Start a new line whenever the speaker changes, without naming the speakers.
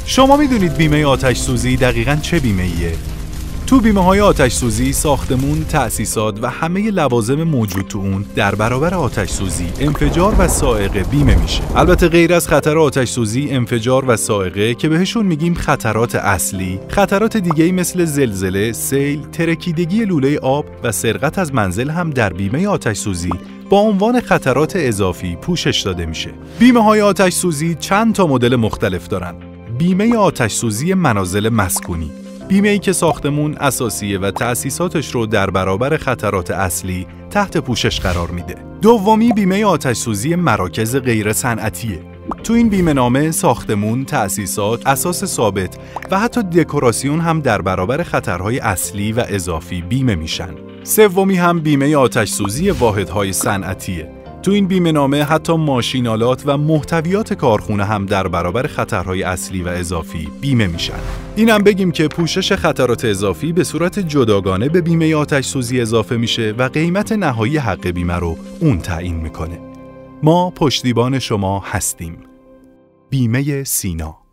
شما میدونید بیمه آتش سوزی دقیقاً چه بیمه‌ایه؟ تو بیمه‌های آتش سوزی ساختمون، تأسیسات و همه لوازم موجود تو اون در برابر آتش سوزی، انفجار و صاعقه بیمه میشه. البته غیر از خطر آتش سوزی، انفجار و صاعقه که بهشون میگیم خطرات اصلی، خطرات دیگه‌ای مثل زلزله، سیل، ترکیدگی لوله آب و سرقت از منزل هم در بیمه آتش سوزی با عنوان خطرات اضافی پوشش داده میشه. بیمه‌های آتش سوزی چند تا مدل مختلف دارن. بیمه آتش سوزی منازل مسکونی، بیمه‌ای که ساختمون اساسیه و تأسیساتش رو در برابر خطرات اصلی تحت پوشش قرار میده. دومی بیمه آتش سوزی مراکز غیر صنعتیه. تو این بیمه نامه ساختمون، تأسیسات، اساس ثابت و حتی دکوراسیون هم در برابر خطرهای اصلی و اضافی بیمه میشن. سومی هم بیمه آتش سوزی واحدهای صنعتیه. تو این بیمه نامه حتی ماشینالات و محتویات کارخونه هم در برابر خطرهای اصلی و اضافی بیمه میشن. اینم بگیم که پوشش خطرات اضافی به صورت جداگانه به بیمه آتش سوزی اضافه میشه و قیمت نهایی حق بیمه رو اون تعیین میکنه. ما پشتیبان شما هستیم. بیمه سینا.